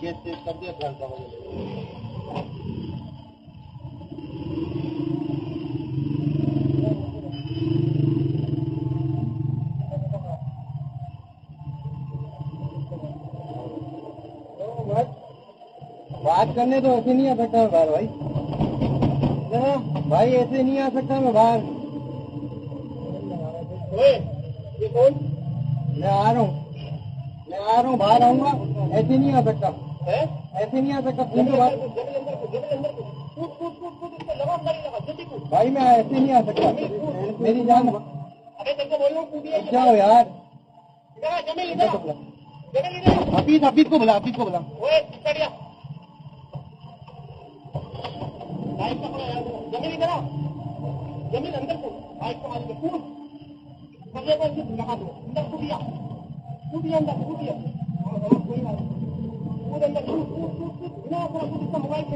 ये कर दिया बात करने तो ऐसे नहीं आ सकता बाहर भाई, भाई ऐसे नहीं आ सकता मैं बाहर। ये कौन? मैं आ रहा हूँ बाहर आऊंगा, ऐसे नहीं आ सकता है, ऐसे नहीं आ सकता। भाई मैं ऐसे नहीं आ सकता, मेरी जान। जाओ यार, हफीज को बुला, जमीन इधर आओ, जमीन अंदर को बाइक को मार के कूद, सबसे पहले लगा दो अंदर, कूदिया अंदर, कोई बात कूद अंदर, कूद बिना पूरा कूद इसका मोबाइल से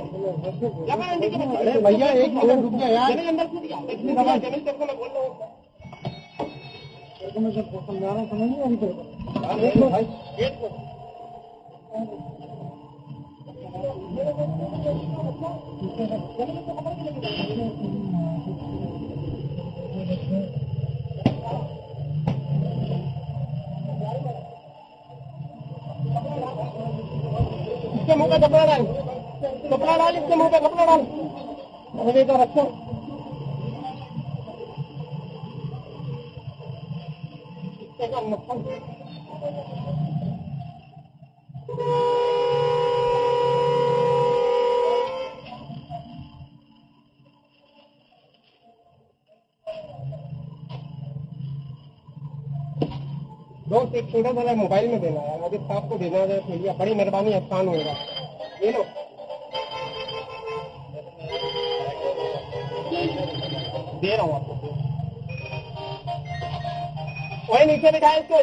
लगा अंदर के। अरे भैया एक मिनट रुक जा यार, जमीन अंदर कूदिया, जमीन तेरे को मैं बोल रहा हूँ, तेरे को मैं जब समझा रहा हूँ समझ नहीं आ रही तेरे को भाई। गेट को इसके मुंह पे कपड़ा डाल, इसके मुंह पे कपड़ा डाल, अरे तो रखो। दोस्त एक छोटा सा मोबाइल में देना है, मुझे साहब को देना है, भैया बड़ी मेहरबानी, एहसान होगा, ये लो दे रहा हूँ आपको। वही नीचे बिठाए इसको,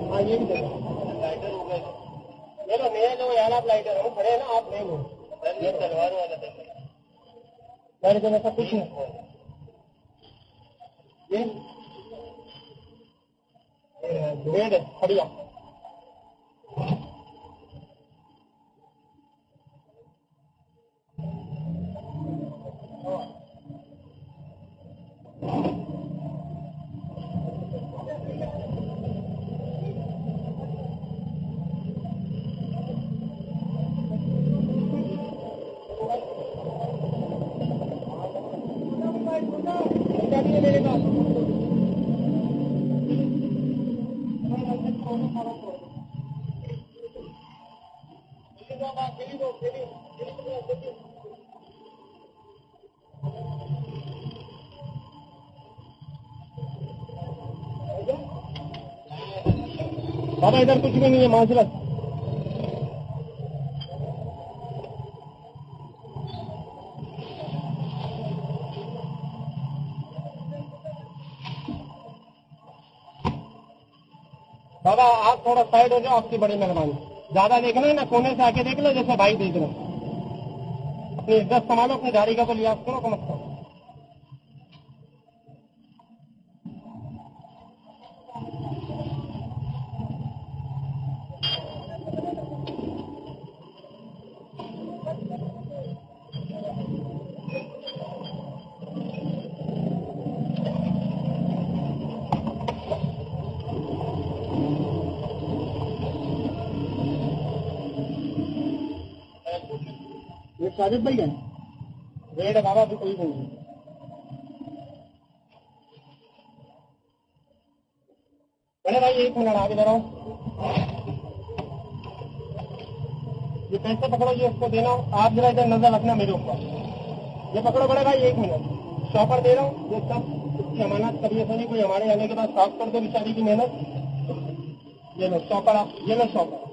हाँ ये भी दे लाइटर हो गया, ये लो नया जो यार, आप लाइटर हो खड़े हैं ना, आप नहीं लो ये तलवार वाला मेरे को ऐसा कुछ नहीं। ये भेड़ है बढ़िया, मेरे पास बाबा इधर कुछ भी नहीं है, माजरत। बाबा आप थोड़ा साइड हो जाओ, आपकी बड़ी मेहरबानी। ज्यादा देखना है ना, कोने से आके देख लो, जैसे भाई देख लो। अपनी इज्जत संभालो, अपनी गाड़ी का को लिहाज करो कम से कम। ये साजिद भाई है, रेड बाबा भी कोई नहीं। बड़े भाई एक मिनट आप इधर आओ, ये पैसे पकड़ो, ये उसको देना, आप जरा इधर नजर रखना मेरे ऊपर। ये पकड़ो बड़े भाई, एक मिनट, शॉपर दे रहा हूँ, ये सब उसकी अमानत, कभी ऐसा नहीं कोई हमारे आने के बाद साफ कर दो बेचारी की मेहनत। ये लो शॉपर, आप ये लो शॉपर।